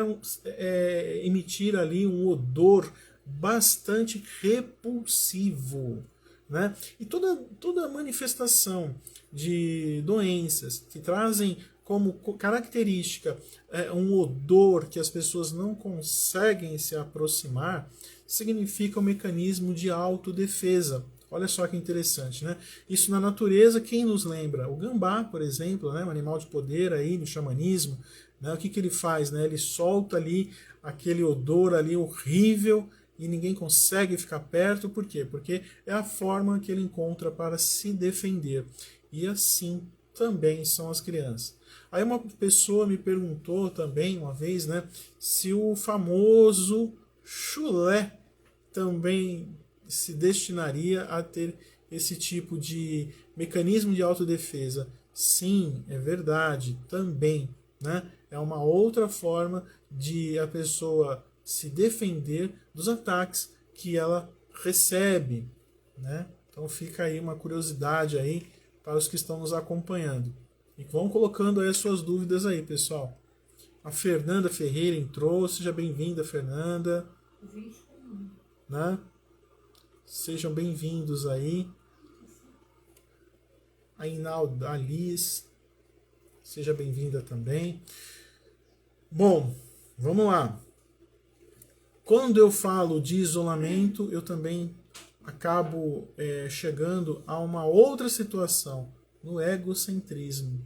emitir ali um odor bastante repulsivo, né? E toda manifestação de doenças que trazem como característica um odor que as pessoas não conseguem se aproximar, significa um mecanismo de autodefesa. Olha só que interessante, né? Isso na natureza, quem nos lembra? O gambá, por exemplo, né? Um animal de poder aí no xamanismo, né? O que ele faz, né? Ele solta ali aquele odor ali horrível e ninguém consegue ficar perto. Por quê? Porque é a forma que ele encontra para se defender. E assim também são as crianças. Aí uma pessoa me perguntou também uma vez, né? Se o famoso chulé também se destinaria a ter esse tipo de mecanismo de autodefesa. Sim, é verdade, também, né? É uma outra forma de a pessoa se defender dos ataques que ela recebe, né? Então fica aí uma curiosidade aí para os que estão nos acompanhando. E vão colocando aí as suas dúvidas aí, pessoal. A Fernanda Ferreira entrou, seja bem-vinda, Fernanda. Né? Sejam bem-vindos aí. A Inalda Alice, seja bem-vinda também. Bom, vamos lá. Quando eu falo de isolamento, eu também acabo chegando a uma outra situação, no egocentrismo.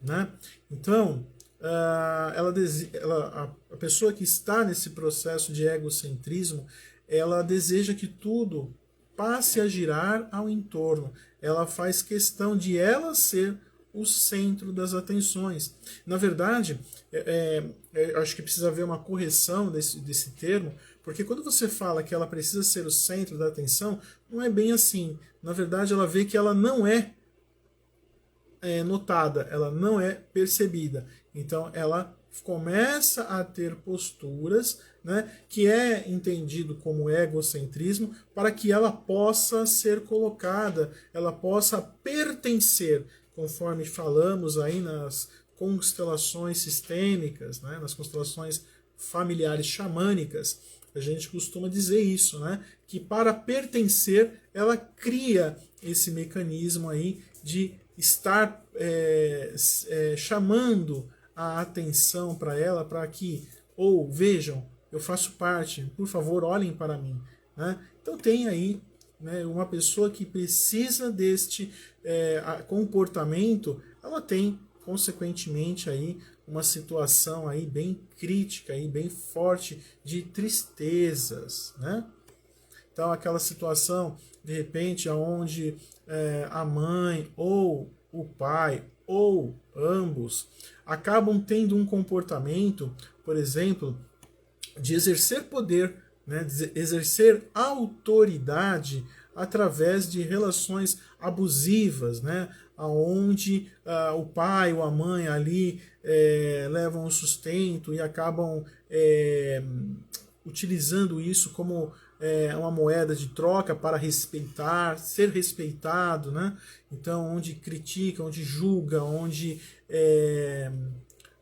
Né? Então, a pessoa que está nesse processo de egocentrismo, ela deseja que tudo passe a girar ao entorno. Ela faz questão de ela ser o centro das atenções. Na verdade, acho que precisa haver uma correção desse termo, porque quando você fala que ela precisa ser o centro da atenção, não é bem assim. Na verdade, ela vê que ela não é notada, ela não é percebida. Então, ela começa a ter posturas, né, que é entendido como egocentrismo, para que ela possa ser colocada, ela possa pertencer, conforme falamos aí nas constelações sistêmicas, né, nas constelações familiares xamânicas, a gente costuma dizer isso, né, que para pertencer, ela cria esse mecanismo aí de estar chamando a atenção para ela, para que, ou vejam, eu faço parte, por favor, olhem para mim. Né? Então tem aí, né, uma pessoa que precisa deste comportamento, ela tem, consequentemente, aí, uma situação aí bem crítica, aí, bem forte de tristezas. Né? Então aquela situação, de repente, onde a mãe ou o pai ou ambos acabam tendo um comportamento, por exemplo, de exercer poder, né, de exercer autoridade através de relações abusivas, né, onde o pai ou a mãe ali levam o sustento e acabam utilizando isso como uma moeda de troca para respeitar, ser respeitado, né? Então, onde critica, onde julga, onde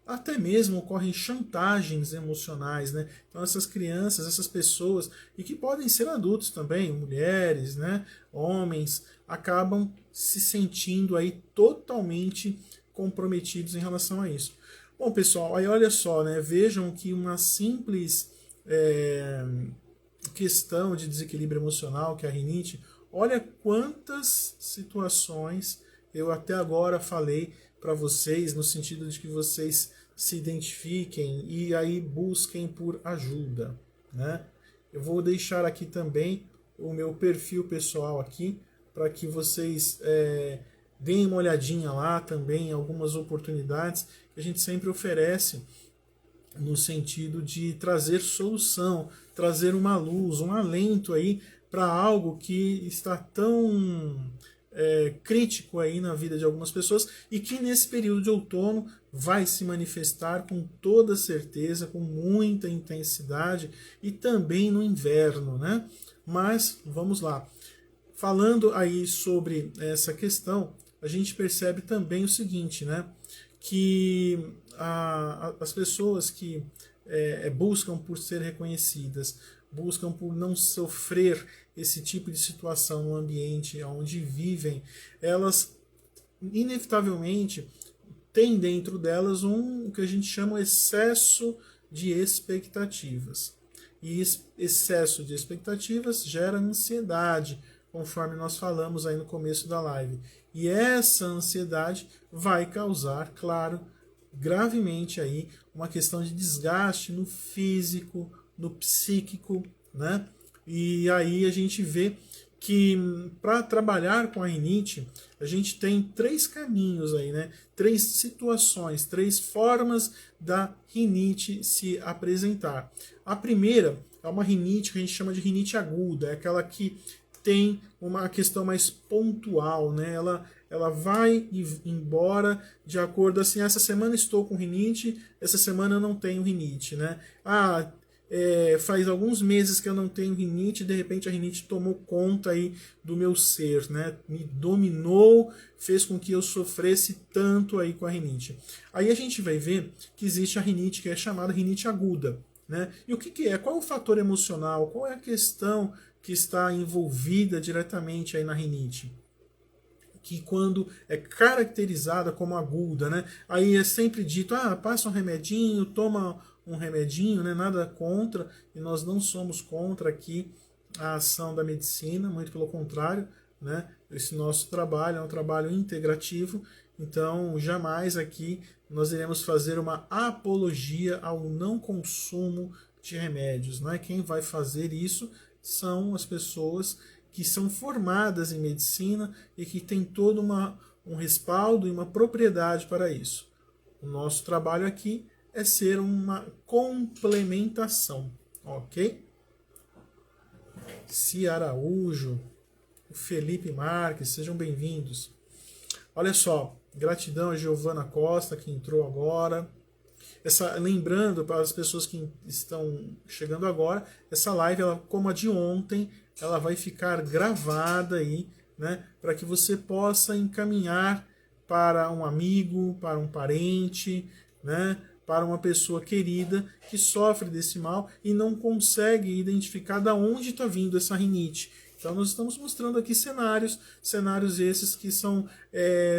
até mesmo ocorrem chantagens emocionais, né? Então essas crianças, essas pessoas, e que podem ser adultos também, mulheres, né? Homens, acabam se sentindo aí totalmente comprometidos em relação a isso. Bom, pessoal, aí olha só, né? Vejam que uma simples questão de desequilíbrio emocional, que é a rinite, olha quantas situações eu até agora falei para vocês, no sentido de que vocês se identifiquem e aí busquem por ajuda. Né? Eu vou deixar aqui também o meu perfil pessoal aqui, para que vocês deem uma olhadinha lá também, algumas oportunidades que a gente sempre oferece no sentido de trazer solução, trazer uma luz, um alento aí para algo que está tão crítico aí na vida de algumas pessoas e que nesse período de outono vai se manifestar com toda certeza, com muita intensidade e também no inverno, né? Mas vamos lá. Falando aí sobre essa questão, a gente percebe também o seguinte, né? Que as pessoas que buscam por ser reconhecidas, buscam por não sofrer esse tipo de situação no ambiente onde vivem, elas inevitavelmente têm dentro delas o que a gente chama excesso de expectativas. E excesso de expectativas gera ansiedade, conforme nós falamos aí no começo da live. E essa ansiedade vai causar, claro, gravemente aí uma questão de desgaste no físico, no psíquico, né? E aí a gente vê que para trabalhar com a rinite, a gente tem 3 caminhos aí, né? 3 situações, 3 formas da rinite se apresentar. A primeira é uma rinite que a gente chama de rinite aguda, é aquela que tem uma questão mais pontual, né? Ela vai embora de acordo assim, essa semana estou com rinite, essa semana eu não tenho rinite, né? Faz alguns meses que eu não tenho rinite, de repente a rinite tomou conta aí do meu ser, né? Me dominou, fez com que eu sofresse tanto aí com a rinite. Aí a gente vai ver que existe a rinite que é chamada rinite aguda. né? E o que, que é? Qual é o fator emocional? Qual é a questão que está envolvida diretamente aí na rinite? Que quando é caracterizada como aguda, né? Aí é sempre dito, passa um remedinho, toma um remedinho, né? Nada contra, e nós não somos contra aqui a ação da medicina, muito pelo contrário, né? Esse nosso trabalho é um trabalho integrativo, então jamais aqui nós iremos fazer uma apologia ao não consumo de remédios, né? Quem vai fazer isso são as pessoas que são formadas em medicina e que têm todo um respaldo e uma propriedade para isso. O nosso trabalho aqui é ser uma complementação, ok? Cia Araújo, Felipe Marques, sejam bem-vindos. Olha só, gratidão a Giovana Costa, que entrou agora. Lembrando para as pessoas que estão chegando agora, essa live, ela, como a de ontem, ela vai ficar gravada aí, né, para que você possa encaminhar para um amigo, para um parente, né, para uma pessoa querida que sofre desse mal e não consegue identificar de onde está vindo essa rinite. Então nós estamos mostrando aqui cenários esses que são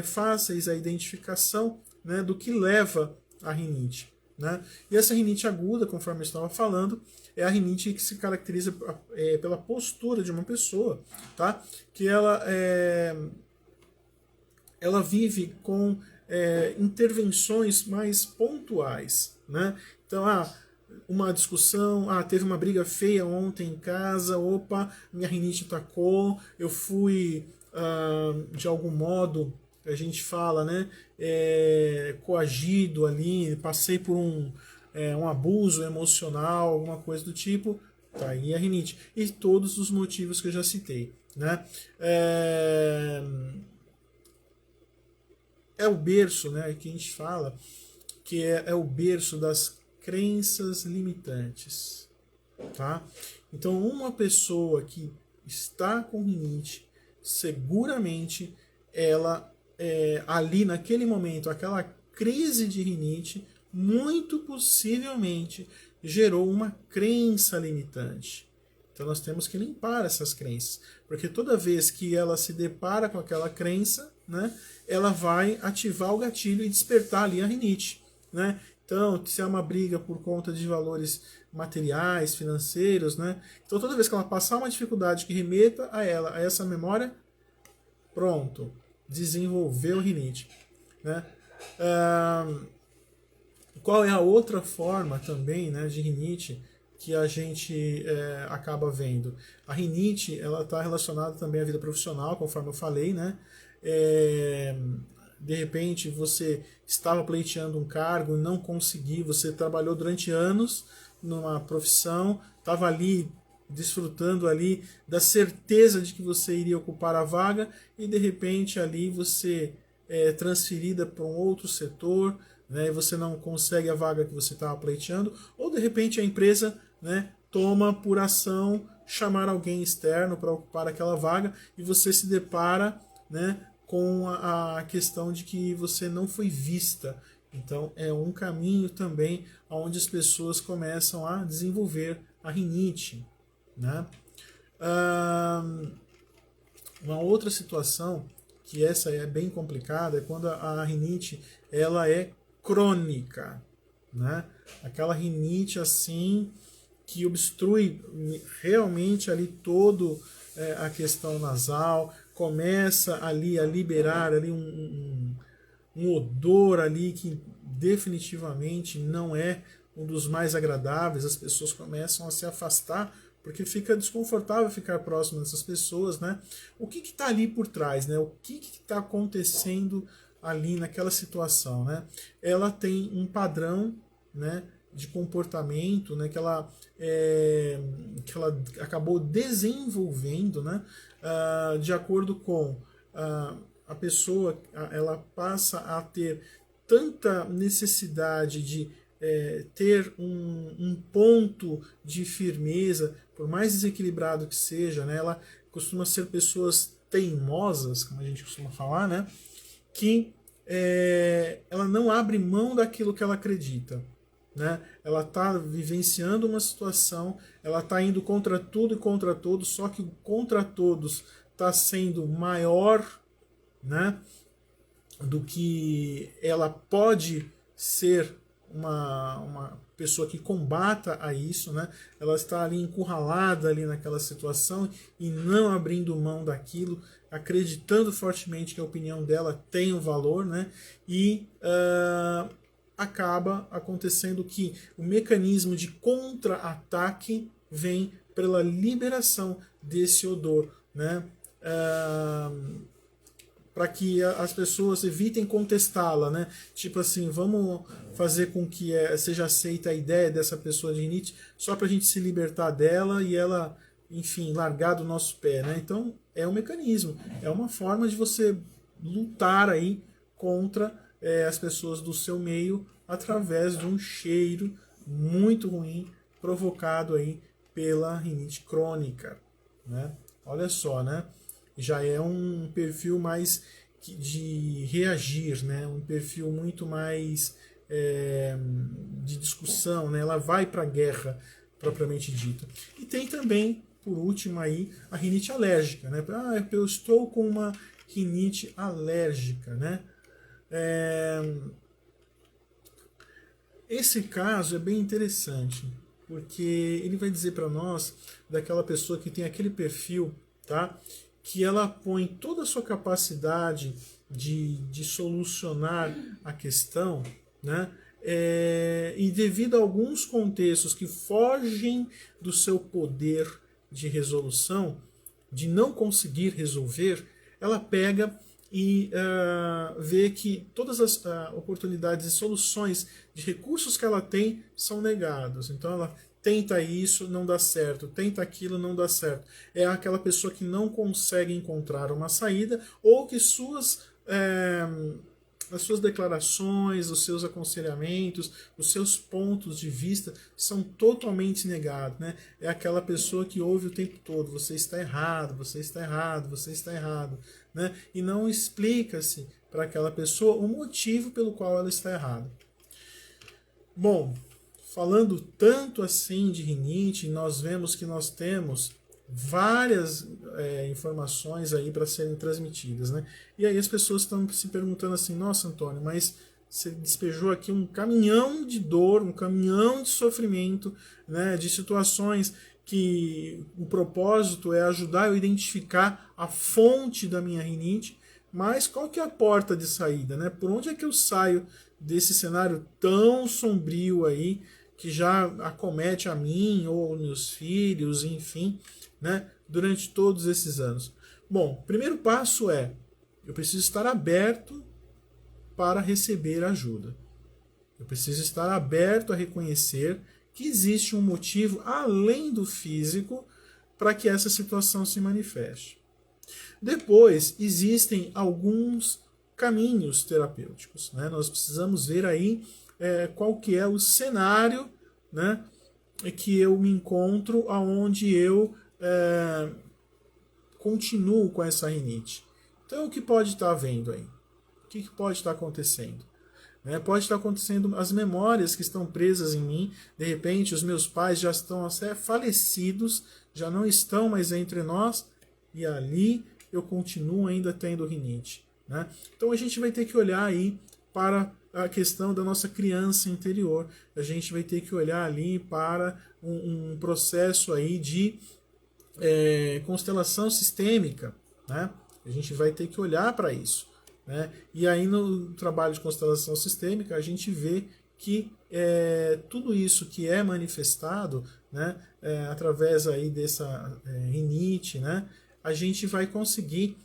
fáceis a identificação, né, do que leva à rinite. Né? E essa rinite aguda, conforme eu estava falando, é a rinite que se caracteriza pela postura de uma pessoa, tá? Que ela vive com intervenções mais pontuais. Né? Então, uma discussão, teve uma briga feia ontem em casa, opa, minha rinite atacou, eu fui, de algum modo, a gente fala, né, coagido ali, passei por um abuso emocional, alguma coisa do tipo, tá aí a rinite. E todos os motivos que eu já citei. Né? É o berço, né, que a gente fala, que é o berço das crenças limitantes. Tá? Então, uma pessoa que está com rinite, seguramente ela, ali naquele momento, aquela crise de rinite, muito possivelmente gerou uma crença limitante. Então nós temos que limpar essas crenças, porque toda vez que ela se depara com aquela crença, né, ela vai ativar o gatilho e despertar ali a rinite. Né? Então, se é uma briga por conta de valores materiais, financeiros, né? Então toda vez que ela passar uma dificuldade que remeta a essa memória, pronto, desenvolveu rinite. Né? Qual é a outra forma também, né, de rinite que a gente acaba vendo? A rinite, ela está relacionada também à vida profissional, conforme eu falei, né? De repente você estava pleiteando um cargo e não conseguiu, você trabalhou durante anos numa profissão, estava ali desfrutando ali da certeza de que você iria ocupar a vaga e de repente ali você é transferida para um outro setor, né, e você não consegue a vaga que você estava pleiteando, ou de repente a empresa, né, toma por ação chamar alguém externo para ocupar aquela vaga e você se depara, né, com a questão de que você não foi vista. Então é um caminho também onde as pessoas começam a desenvolver a rinite. Né? Uma outra situação, que essa é bem complicada, é quando a rinite ela é crônica. Né? Aquela rinite assim que obstrui realmente ali todo a questão nasal, começa ali a liberar ali um odor ali que definitivamente não é um dos mais agradáveis, as pessoas começam a se afastar porque fica desconfortável ficar próximo dessas pessoas, né? O que está ali por trás, né? O que está acontecendo ali naquela situação, né? Ela tem um padrão, né, de comportamento, né, que ela acabou desenvolvendo, né, de acordo com a pessoa, ela passa a ter tanta necessidade de ter um ponto de firmeza, por mais desequilibrado que seja, né, ela costuma ser pessoas teimosas, como a gente costuma falar, né, que ela não abre mão daquilo que ela acredita. né? Ela está vivenciando uma situação, ela está indo contra tudo e contra todos, só que o contra todos está sendo maior, né, do que ela pode ser uma pessoa que combata a isso, né? Ela está ali encurralada ali naquela situação e não abrindo mão daquilo, acreditando fortemente que a opinião dela tem um valor, né? E acaba acontecendo que o mecanismo de contra-ataque vem pela liberação desse odor, né? Para que as pessoas evitem contestá-la, né? Tipo assim, vamos fazer com que seja aceita a ideia dessa pessoa de rinite só para a gente se libertar dela e ela, enfim, largar do nosso pé, né? Então é um mecanismo, é uma forma de você lutar aí contra as pessoas do seu meio através de um cheiro muito ruim provocado aí pela rinite crônica, né? Olha só, né? Já é um perfil mais de reagir, né? Um perfil muito mais de discussão, né? Ela vai para a guerra propriamente dita. E tem também, por último aí, a rinite alérgica, né? Eu estou com uma rinite alérgica, né? Esse caso é bem interessante, porque ele vai dizer para nós daquela pessoa que tem aquele perfil, tá? Que ela põe toda a sua capacidade de solucionar a questão, né? E devido a alguns contextos que fogem do seu poder de resolução, de não conseguir resolver, ela pega e vê que todas as oportunidades e soluções de recursos que ela tem são negados. Então ela tenta isso, não dá certo, tenta aquilo, não dá certo. É aquela pessoa que não consegue encontrar uma saída ou que as suas declarações, os seus aconselhamentos, os seus pontos de vista são totalmente negados, né? É aquela pessoa que ouve o tempo todo, você está errado, você está errado, você está errado, né? E não explica-se para aquela pessoa o motivo pelo qual ela está errada. Bom, falando tanto assim de rinite, nós vemos que nós temos várias informações aí para serem transmitidas, né? E aí as pessoas estão se perguntando assim, nossa, Antônio, mas você despejou aqui um caminhão de dor, um caminhão de sofrimento, né, de situações que o propósito é ajudar eu a identificar a fonte da minha rinite, mas qual que é a porta de saída, né? Por onde é que eu saio desse cenário tão sombrio aí, que já acomete a mim ou meus filhos, enfim, né, durante todos esses anos? Bom, o primeiro passo é, eu preciso estar aberto para receber ajuda. Eu preciso estar aberto a reconhecer que existe um motivo além do físico para que essa situação se manifeste. Depois, existem alguns caminhos terapêuticos, né? Nós precisamos ver aí qual que é o cenário, né, que eu me encontro, aonde eu continuo com essa rinite. Então, o que pode estar havendo aí? O que pode estar acontecendo? Pode estar acontecendo as memórias que estão presas em mim. De repente, os meus pais já estão falecidos, já não estão mais entre nós, e ali eu continuo ainda tendo rinite, né? Então a gente vai ter que olhar aí para a questão da nossa criança interior. A gente vai ter que olhar ali para um processo aí de constelação sistêmica, né? A gente vai ter que olhar para isso, né? E aí no trabalho de constelação sistêmica a gente vê que tudo isso que é manifestado, né, através aí dessa rinite, né, a gente vai conseguir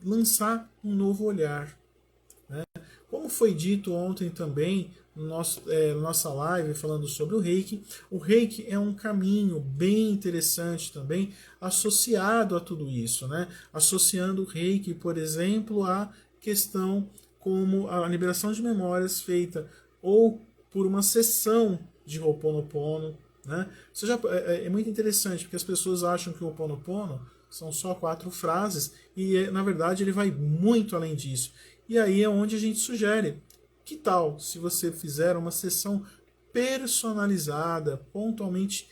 lançar um novo olhar, né? Como foi dito ontem também nossa live falando sobre o Reiki é um caminho bem interessante também associado a tudo isso, né? Associando o Reiki, por exemplo, à questão como a liberação de memórias feita ou por uma sessão de Ho'oponopono, né? É muito interessante porque as pessoas acham que o Ho'oponopono são só 4 frases e na verdade ele vai muito além disso. E aí é onde a gente sugere Que tal se você fizer uma sessão personalizada, pontualmente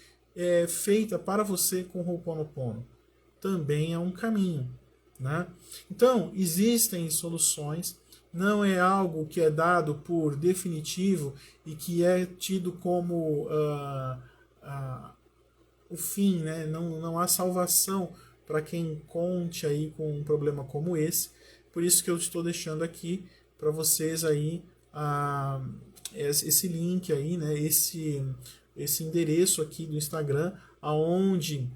feita para você com o Ho'oponopono? Também é um caminho, né? Então, existem soluções, não é algo que é dado por definitivo e que é tido como o fim, né? Não há salvação para quem conte aí com um problema como esse. Por isso que eu estou deixando aqui para vocês aí esse link aí, né? Esse endereço aqui do Instagram, aonde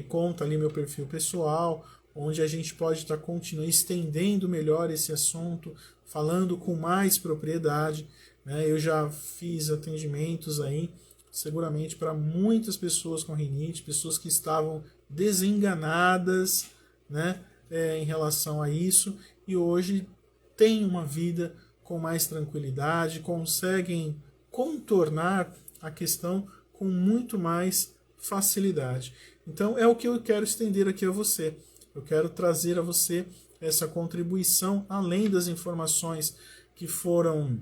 conta ali meu perfil pessoal, onde a gente pode estar continuando estendendo melhor esse assunto, falando com mais propriedade, né? Eu já fiz atendimentos aí, seguramente para muitas pessoas com rinite, pessoas que estavam desenganadas, né, em relação a isso, e hoje têm uma vida com mais tranquilidade, conseguem contornar a questão com muito mais facilidade. Então é o que eu quero estender aqui a você. Eu quero trazer a você essa contribuição, além das informações que foram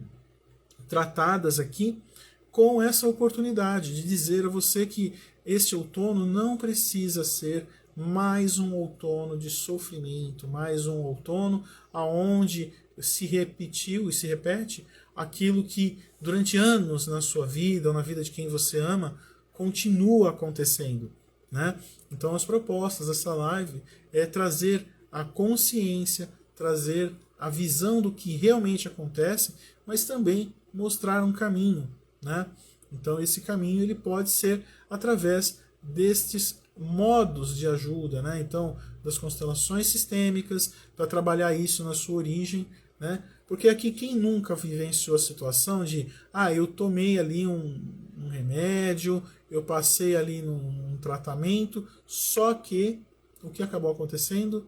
tratadas aqui, com essa oportunidade de dizer a você que este outono não precisa ser mais um outono de sofrimento, mais um outono aonde se repetiu e se repete aquilo que durante anos na sua vida ou na vida de quem você ama continua acontecendo, né? Então as propostas dessa live é trazer a consciência, trazer a visão do que realmente acontece, mas também mostrar um caminho, né? Então esse caminho ele pode ser através destes modos de ajuda, né? Então das constelações sistêmicas, para trabalhar isso na sua origem, né? Porque aqui quem nunca vivenciou a situação de eu tomei ali um remédio, eu passei ali num tratamento, só que o que acabou acontecendo?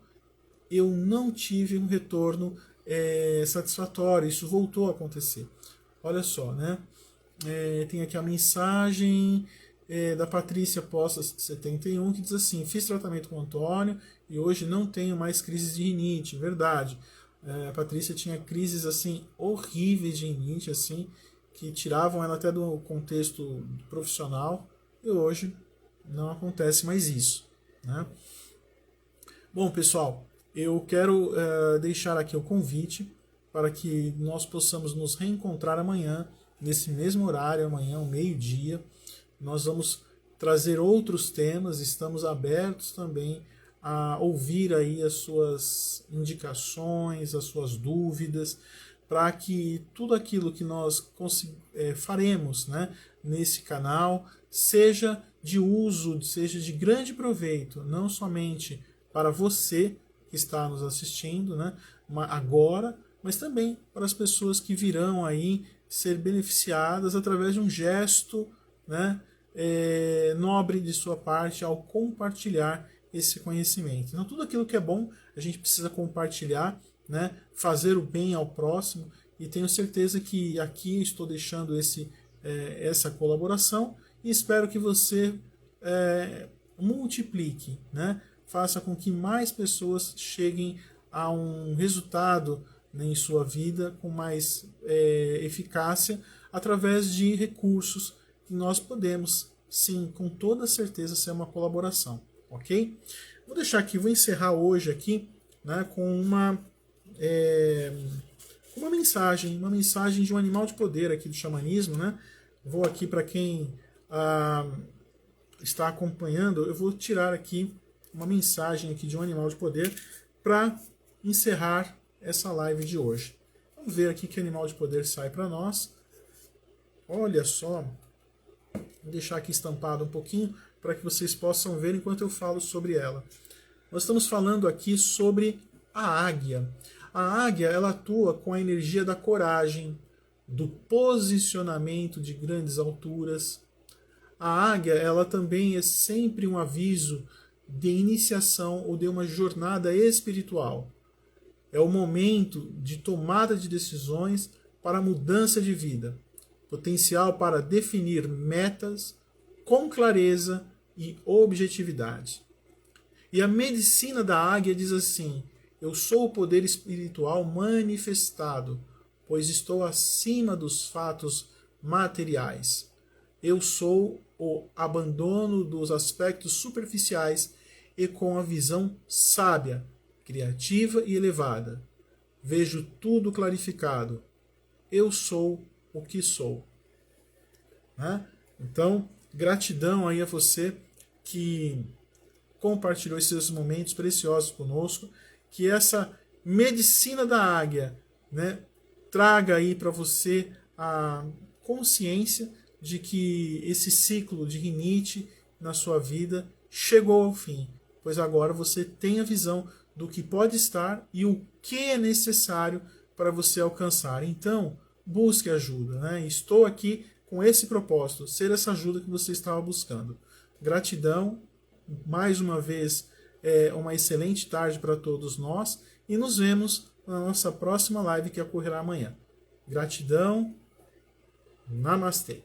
Eu não tive um retorno satisfatório, isso voltou a acontecer. Olha só, né? Tem aqui a mensagem da Patrícia Poça 71 que diz assim: fiz tratamento com o Antônio e hoje não tenho mais crises de rinite. Verdade. A Patrícia tinha crises assim horríveis de rinite, assim, que tiravam ela até do contexto profissional, e hoje não acontece mais isso, né? Bom, pessoal, eu quero deixar aqui o convite para que nós possamos nos reencontrar amanhã, nesse mesmo horário, amanhã, ao meio-dia. Nós vamos trazer outros temas, estamos abertos também a ouvir aí as suas indicações, as suas dúvidas, para que tudo aquilo que nós faremos, né, nesse canal seja de uso, seja de grande proveito, não somente para você que está nos assistindo, né, agora, mas também para as pessoas que virão aí ser beneficiadas através de um gesto, né, nobre de sua parte ao compartilhar esse conhecimento. Então tudo aquilo que é bom a gente precisa compartilhar, né, fazer o bem ao próximo, e tenho certeza que aqui estou deixando essa colaboração e espero que você multiplique, né, faça com que mais pessoas cheguem a um resultado, né, em sua vida com mais eficácia através de recursos que nós podemos, sim, com toda certeza ser uma colaboração, ok? Vou deixar aqui, vou encerrar hoje aqui, né, com uma mensagem de um animal de poder aqui do xamanismo, né? Vou aqui para quem está acompanhando, eu vou tirar aqui uma mensagem aqui de um animal de poder para encerrar essa live de hoje. Vamos ver aqui que animal de poder sai para nós. Olha só, vou deixar aqui estampado um pouquinho para que vocês possam ver enquanto eu falo sobre ela. Nós estamos falando aqui sobre a águia. A águia, ela atua com a energia da coragem, do posicionamento de grandes alturas. A águia, ela também é sempre um aviso de iniciação ou de uma jornada espiritual. É o momento de tomada de decisões para mudança de vida, potencial para definir metas com clareza e objetividade. E a medicina da águia diz assim: eu sou o poder espiritual manifestado, pois estou acima dos fatos materiais. Eu sou o abandono dos aspectos superficiais e com a visão sábia, criativa e elevada. Vejo tudo clarificado. Eu sou o que sou. Né? Então, gratidão aí a você que compartilhou esses momentos preciosos conosco, que essa medicina da águia, né, traga aí para você a consciência de que esse ciclo de rinite na sua vida chegou ao fim, pois agora você tem a visão do que pode estar e o que é necessário para você alcançar. Então, busque ajuda. Né? Estou aqui com esse propósito, ser essa ajuda que você estava buscando. Gratidão, mais uma vez, uma excelente tarde para todos nós e nos vemos na nossa próxima live que ocorrerá amanhã. Gratidão, namastê.